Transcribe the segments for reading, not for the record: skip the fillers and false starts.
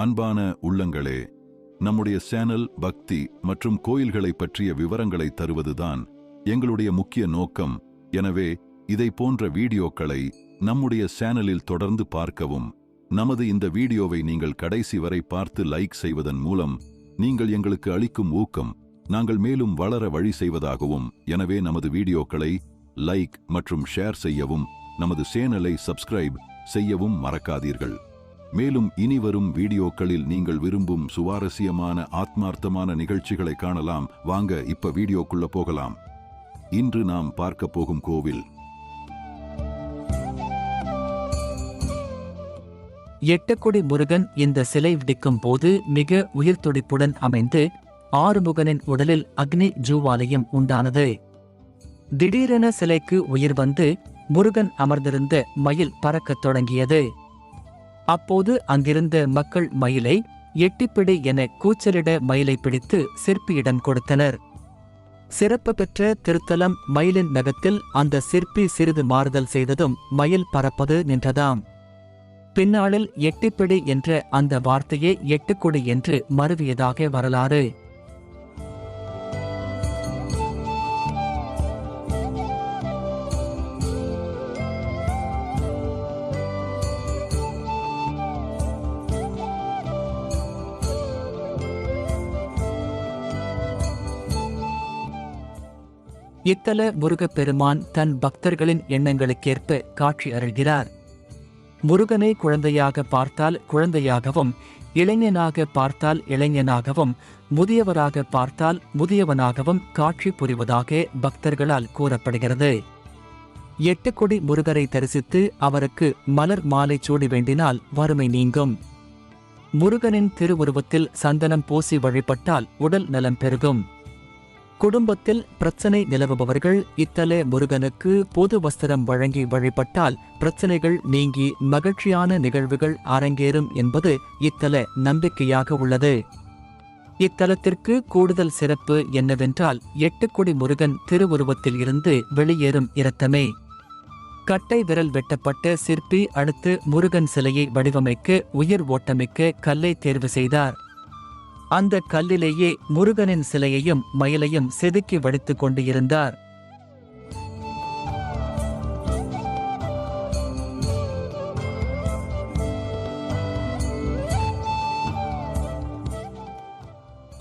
அன்பான உள்ளங்களே, நம்முடைய சேனல் பக்தி மற்றும் கோயில்களை பற்றிய விவரங்களை தருவதுதான் எங்களுடைய முக்கிய நோக்கம். எனவே இதை போன்ற வீடியோக்களை நம்முடைய சேனலில் தொடர்ந்து பார்க்கவும். நமது இந்த வீடியோவை நீங்கள் கடைசி வரை பார்த்து லைக் செய்வதன் மூலம் நீங்கள் எங்களுக்கு அளிக்கும் ஊக்கம் நாங்கள் மேலும் வளர வழி செய்வதாகவும். எனவே நமது வீடியோக்களை லைக் மற்றும் ஷேர் செய்யவும், நமது சேனலை சப்ஸ்கிரைப் செய்யவும் மறக்காதீர்கள். மேலும் இனிவரும் வீடியோக்களில் நீங்கள் விரும்பும் சுவாரஸ்யமான ஆத்மார்த்தமான நிகழ்ச்சிகளை காணலாம். வாங்க இப்ப வீடியோக்குள்ள போகலாம். இன்று நாம் பார்க்க போகும் கோவில் எட்டுக்குடி முருகன். இந்த சிலை வெடிக்கும் போது மிக உயிர் துடிப்புடன் அமைந்து ஆறுமுகனின் உடலில் அக்னி ஜூவாலயம் உண்டானது. திடீரென சிலைக்கு உயிர் வந்து முருகன் அமர்ந்திருந்த மயில் பறக்கத் தொடங்கியது. அப்போது அங்கிருந்த மக்கள் மயிலை எட்டிப்பிடி என கூச்சலிட மயிலை பிடித்து சிற்பியிடம் கொடுத்தனர். சிறப்பு பெற்ற திருத்தலம் மயிலின் நகத்தில் அந்த சிற்பி சிறிது மாறுதல் செய்ததும் மயில் பறப்பது நின்றதாம். பின்னாளில் எட்டிப்பிடி என்ற அந்த வார்த்தையே எட்டுக்குடி என்று மருவியதாக வரலாறு. இத்தல முருகப்பெருமான் தன் பக்தர்களின் எண்ணங்களுக்கேற்ப காட்சி அருள்கிறார். முருகனை குழந்தையாக பார்த்தால் குழந்தையாகவும், இளைஞனாக பார்த்தால் இளைஞனாகவும், முதியவராக பார்த்தால் முதியவனாகவும் காட்சி புரிவதாக பக்தர்களால் கூறப்படுகிறது. எட்டுக்குடி முருகரை தரிசித்து அவருக்கு மலர் மாலை சூடி வேண்டினால் வறுமை நீங்கும். முருகனின் திருவுருவத்தில் சந்தனம் பூசி வழிபட்டால் உடல் நலம் பெருகும். குடும்பத்தில் பிரச்சனை நிலவுபவர்கள் இத்தல முருகனுக்கு பொது வஸ்திரம் வழங்கி வழிபட்டால் பிரச்சனைகள் நீங்கி மகிழ்ச்சியான நிகழ்வுகள் அரங்கேறும் என்பது இத்தல நம்பிக்கையாக உள்ளது. இத்தலத்திற்கு கூடுதல் சிறப்பு என்னவென்றால் எட்டுக்குடி முருகன் திருவுருவத்தில் இருந்து வெளியேறும் இரத்தமே. கட்டை விரல் வெட்டப்பட்ட சிற்பி அடுத்து முருகன் சிலையை வடிவமைக்க உயிர் ஓட்டமிக்க கல்லை தேர்வு செய்தார். அந்த கல்லிலேயே முருகனின் சிலையையும் மயிலையும் செதுக்கி வடித்துக் கொண்டு இருந்தார்.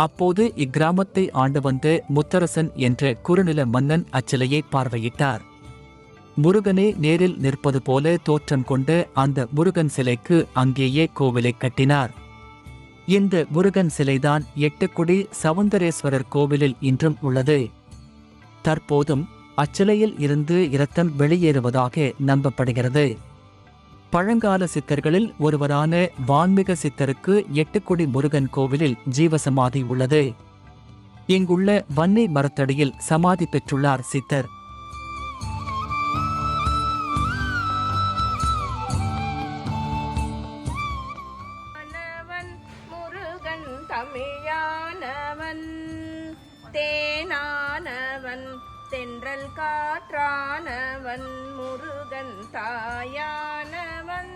அப்போது இக்கிராமத்தை ஆண்டு வந்த முத்தரசன் என்ற குறுநில மன்னன் அச்சிலையை பார்வையிட்டார். முருகனே நேரில் நிற்பது போல தோற்றம் கொண்ட அந்த முருகன் சிலைக்கு அங்கேயே கோவிலை கட்டினார். இந்த முருகன் சிலைதான் எட்டுக்குடி சவுந்தரேஸ்வரர் கோவிலில் இன்றும் உள்ளது. தற்போதும் அச்சிலையில் இருந்து இரத்தம் வெளியேறுவதாக நம்பப்படுகிறது. பழங்கால சித்தர்களில் ஒருவரான வான்மிக சித்தருக்கு எட்டுக்குடி முருகன் கோவிலில் ஜீவசமாதி உள்ளது. இங்குள்ள வன்னி மரத்தடியில் சமாதி பெற்றுள்ளார் சித்தர். தமிழானவன் தேனானவன் தென்றல் காற்றானவன் முருகன் தாயானவன்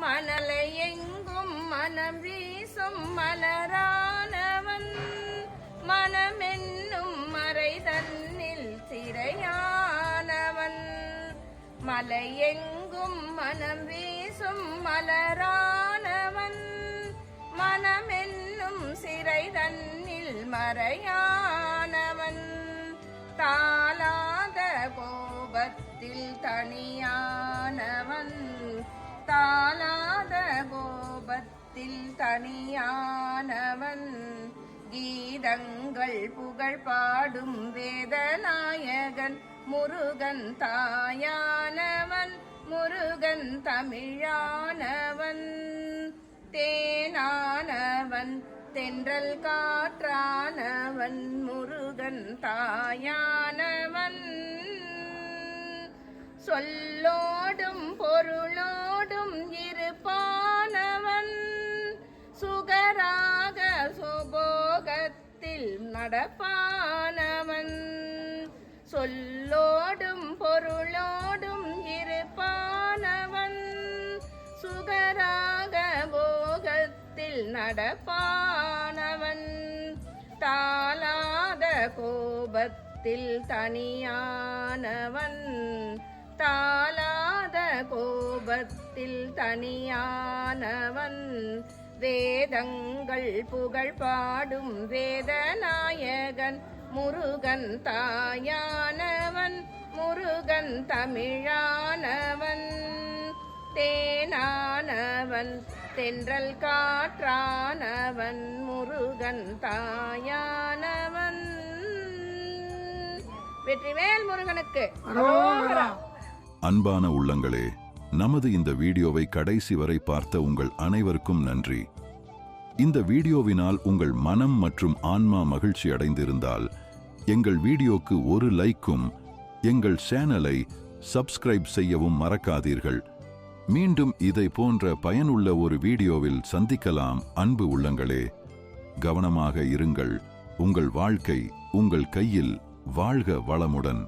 மணலை எங்கும் மனம் வீசும் மலரானவன் மனமென்னும் மறை தன்னில் சிறையானவன் மலை எங்கும் மனம் வீசும் மலரானவன் மனமென்னும் சிறை தன்னில் மறையானவன் தாளாத கோபத்தில் தனியானவன் தாளாத கோபத்தில் தனியானவன் கீதங்கள் புகழ் பாடும் வேதநாயகன் முருகன் தாயானவன் முருகன் தமிழானவன் தேனானவன் தென்றல் காற்றானவன் முருகன் தாயானவன் சொல்லோடும் பொருளோடும் இருப்பானவன் சுகராக சுபோகத்தில் நடப்பானவன் சொல்லோடும் பொருளோடும் இருப்பானவன் சுகராக தாளில் நடப்பானவன் தாளாத கோபத்தில் தனியானவன் தாளாத கோபத்தில் தனியானவன் வேதங்கள் புகழ் பாடும் வேதநாயகன் முருகன் தாயானவன் முருகன் தமிழானவன் தேனானவன் தென்றல் காற்றானவன் முருகன் தாயானவன். வெற்றிவேல் முருகனுக்கு அரோகரா. அன்பான உள்ளங்களே, நமது இந்த வீடியோவை கடைசி வரை பார்த்த உங்கள் அனைவருக்கும் நன்றி. இந்த வீடியோவினால் உங்கள் மனம் மற்றும் ஆன்மா மகிழ்ச்சி அடைந்திருந்தால் எங்கள் வீடியோக்கு ஒரு லைக்கும் எங்கள் சேனலை சப்ஸ்கிரைப் செய்யவும் மறக்காதீர்கள். மீண்டும் இதை போன்ற பயனுள்ள ஒரு வீடியோவில் சந்திக்கலாம். அன்பு உள்ளங்களே, கவனமாக இருங்கள். உங்கள் வாழ்க்கை உங்கள் கையில். வாழ்க வளமுடன்.